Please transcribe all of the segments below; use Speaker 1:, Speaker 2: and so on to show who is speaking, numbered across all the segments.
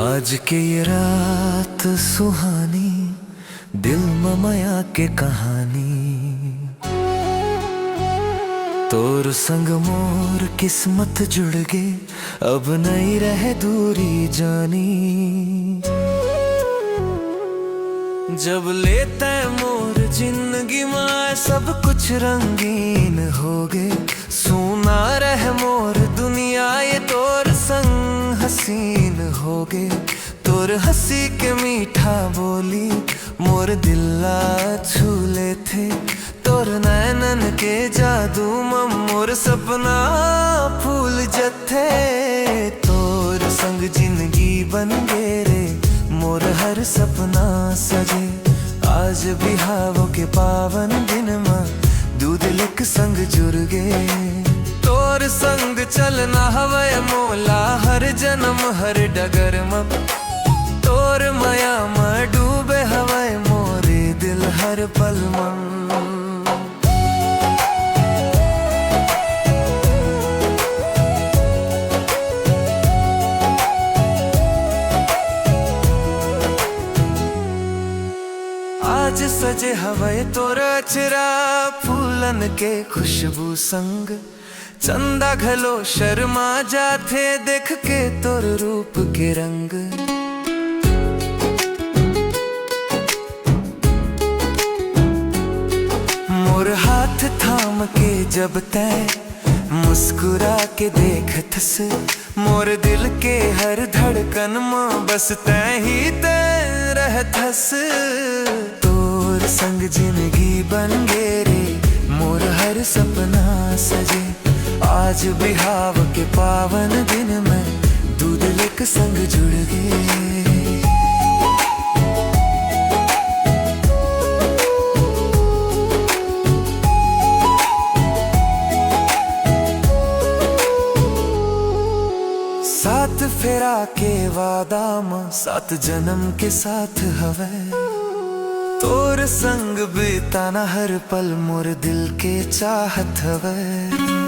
Speaker 1: आज के ये रात सुहानी, दिल ममया के कहानी, तोर संग मोर किस्मत जुड़ गे, अब नहीं रहे दूरी जानी। जब लेते मोर जिंदगी में सब कुछ रंगीन हो गे, सुना रहे मोर दुनिया ये तोर संग हसीन हो गे। तोर हंसी के मीठा बोली मोर दिला छूले थे, तोर नैनन के जादू में मोर सपना फूल जथे। तोर संग जिंदगी बन गे रे, मोर हर सपना सजे। आज बिहावों के पावन दिन में दूध लिक संग जुड़ गे। तोर संग चलना हवे मोला हर जन्म हर डगर में, तोर माया में डूबे हवे मोरे दिल हर पल में। आज सजे हवे तोरा चेहरा फूलन के खुशबू संग, चंदा घलो शर्मा जाथे देख के तोर रूप के रंग। मोर हाथ थाम के जब तय मुस्कुरा के देखथस, मोर दिल के हर धड़कन में बस तय ही तय रहथस। तोर संग जिंदगी बन गे रे, मोर हर सपना सजे। आज बिहाव के पावन दिन में दूध लिक संग जुड़ गे। सात फेरा के वादा में सात जन्म के साथ हवे, तोर संग बिताना हर पल मोर दिल के चाहत हवे।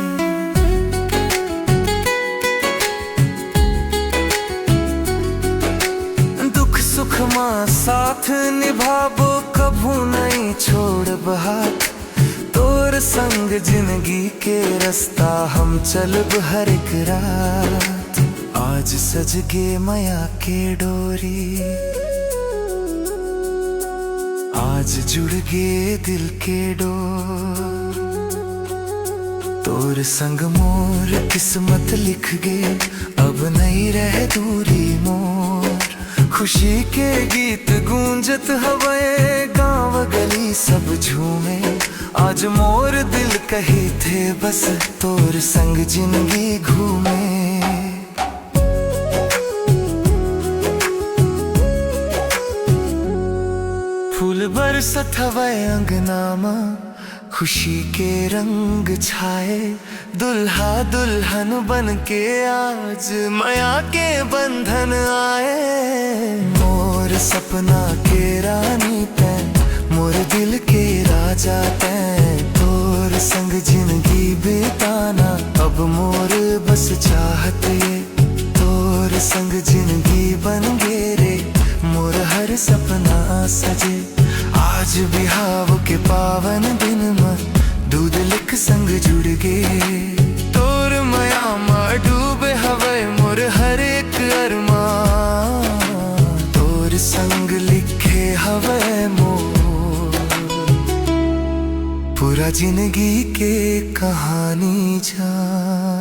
Speaker 1: सुख माँ साथ निभाबो कभू नहीं छोड़ब हाथ, तोर संग जिंदगी के रास्ता हम चलब हर एक रात। आज सज गे माया के डोरी, आज जुड़ गे दिल के डोर। तोर संग मोर किस्मत लिख गे, अब नहीं रहे दूरी मोर। खुशी के गीत गूंजत हवे, गांव गली सब झूमे। आज मोर दिल कही थे बस तोर संग जिंदगी घूमे। फूल बरसत हवे अंगना में, खुशी के रंग छाए। दुल्हा दुल्हन बन के आज माया के बंधन आए। मोर सपना के रानी तैं, मोर दिल के राजा तैं। तोर संग जिंदगी बिताना अब मोर बस चाहत ये, तोर संग जिंदगी बन गे रे, मोर हर सपना सजे। आज बिहाव के पावन दिन में दूध लिक संग जुड़ गे। तोर माया में डूबे हवे मोर हर एक अरमान, तोर संग लिखे हवे मोर पूरा जिंदगी के कहानी जान।